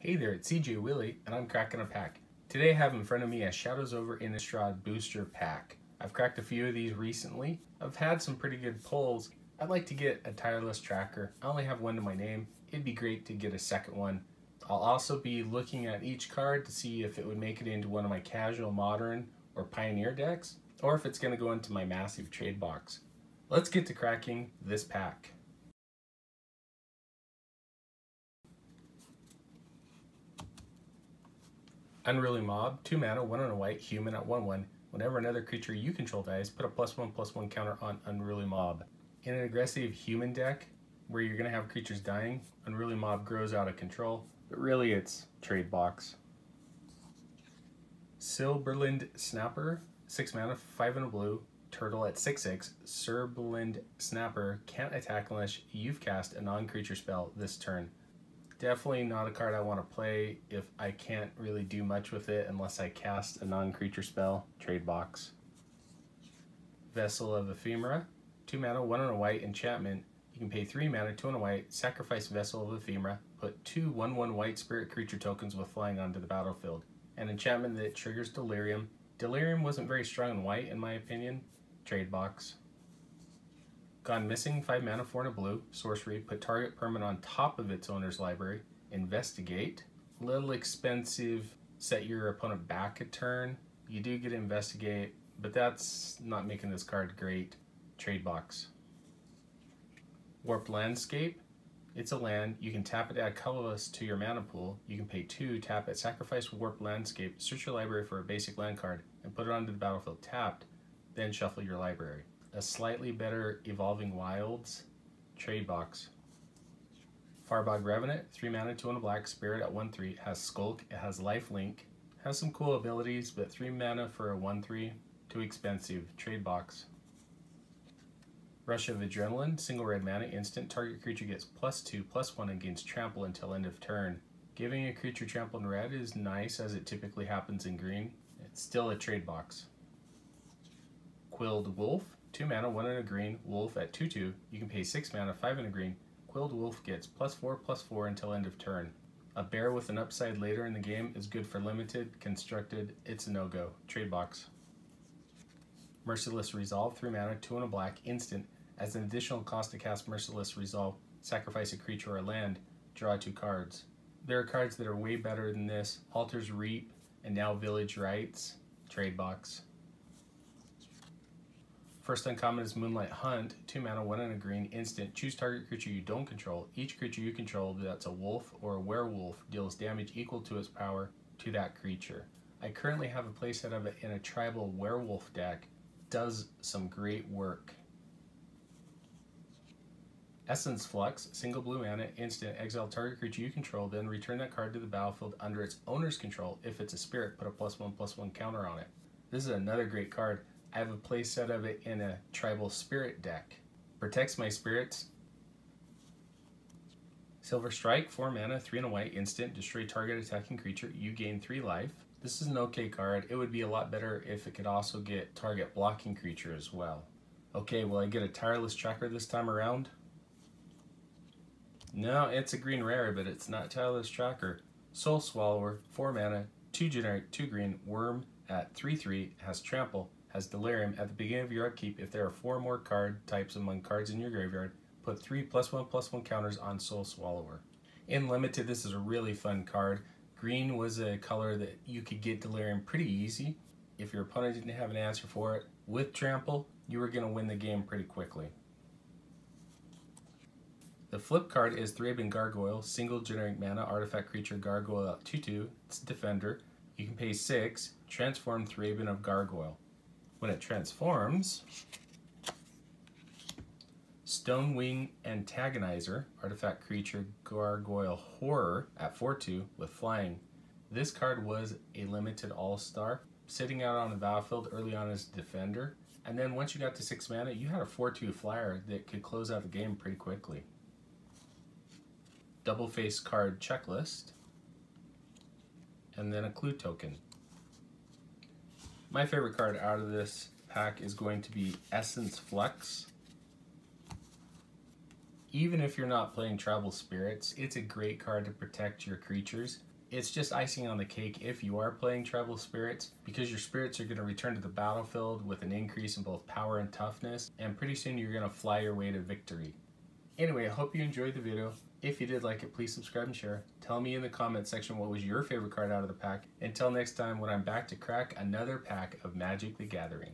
Hey there, it's CJ Willie, and I'm cracking a pack. Today I have in front of me a Shadows Over Innistrad booster pack. I've cracked a few of these recently. I've had some pretty good pulls. I'd like to get a tireless tracker. I only have one to my name. It'd be great to get a second one. I'll also be looking at each card to see if it would make it into one of my casual, modern, or pioneer decks, or if it's going to go into my massive trade box. Let's get to cracking this pack. Unruly Mob, 2 mana, 1 and a white, human at 1/1. Whenever another creature you control dies, put a +1/+1 counter on Unruly Mob. In an aggressive human deck, where you're going to have creatures dying, Unruly Mob grows out of control, but really it's trade box. Silberland Snapper, 6 mana, 5 and a blue, turtle at 6/6. Silberland Snapper can't attack unless you've cast a non-creature spell this turn. Definitely not a card I want to play if I can't really do much with it unless I cast a non-creature spell. Trade box. Vessel of Ephemera, 2 mana, 1 and a white, enchantment. You can pay 3 mana, 2 and a white, sacrifice Vessel of Ephemera, put 2 1/1 white spirit creature tokens with flying onto the battlefield. An enchantment that triggers Delirium. Delirium wasn't very strong in white in my opinion. Trade box. Gone Missing, 5 mana, 4 and a blue, sorcery, put target permanent on top of its owner's library. Investigate, a little expensive, set your opponent back a turn. You do get Investigate, but that's not making this card great. Trade box. Warped Landscape, it's a land, you can tap it to add colorless to your mana pool. You can pay 2, tap it, sacrifice Warped Landscape, search your library for a basic land card, and put it onto the battlefield tapped, then shuffle your library. A slightly better Evolving Wilds. Trade box. Farbog Revenant, 3 mana, 2 and a black, spirit at 1/3, has Skulk, it has lifelink, has some cool abilities, but 3 mana for a 1/3, too expensive. Trade box. Rush of Adrenaline, single red mana, instant, target creature gets +2/+1 against trample until end of turn. Giving a creature trample in red is nice as it typically happens in green. It's still a trade box. Quilled Wolf, 2 mana, 1 and a green, wolf at 2/2. You can pay 6 mana, 5 and a green. Quilled Wolf gets +4/+4 until end of turn. A bear with an upside later in the game is good for limited, constructed, it's a no-go. Trade box. Merciless Resolve, 3 mana, 2 and a black, instant. As an additional cost to cast Merciless Resolve, sacrifice a creature or land, draw 2 cards. There are cards that are way better than this. Altar's Reap, and now Village Rites. Trade box. First uncommon is Moonlight Hunt, 2 mana, 1 and a green, instant. Choose target creature you don't control. Each creature you control that's a wolf or a werewolf deals damage equal to its power to that creature. I currently have a playset of it in a tribal werewolf deck. Does some great work. Essence Flux, single blue mana, instant. Exile target creature you control, then return that card to the battlefield under its owner's control. If it's a spirit, put a +1/+1 counter on it. This is another great card. I have a playset of it in a tribal spirit deck. Protects my spirits. Silver Strike, 4 mana, 3 and a white, instant. Destroy target attacking creature. You gain 3 life. This is an okay card. It would be a lot better if it could also get target blocking creature as well. Okay, will I get a tireless tracker this time around? No, it's a green rare, but it's not tireless tracker. Soul Swallower, 4 mana, 2 generic, 2 green, worm at 3/3, has trample, has Delirium. At the beginning of your upkeep, if there are 4 more card types among cards in your graveyard, put 3 +1/+1 counters on Soul Swallower. In Limited, this is a really fun card. Green was a color that you could get Delirium pretty easy. If your opponent didn't have an answer for it, with trample, you were going to win the game pretty quickly. The flip card is Thraben Gargoyle, single generic mana, artifact creature Gargoyle at 2/2, it's Defender. You can pay 6, transform Thraben of Gargoyle. When it transforms, Stonewing Antagonizer, artifact creature Gargoyle Horror at 4/2 with flying. This card was a limited all-star, sitting out on the battlefield early on as Defender, and then once you got to 6 mana, you had a 4/2 flyer that could close out the game pretty quickly. Double face card checklist, and then a clue token. My favorite card out of this pack is going to be Essence Flux. Even if you're not playing Travel Spirits, it's a great card to protect your creatures. It's just icing on the cake if you are playing Travel Spirits, because your spirits are going to return to the battlefield with an increase in both power and toughness, and pretty soon you're going to fly your way to victory. Anyway, I hope you enjoyed the video. If you did like it, please subscribe and share. Tell me in the comment section what was your favorite card out of the pack. Until next time, when I'm back to crack another pack of Magic the Gathering.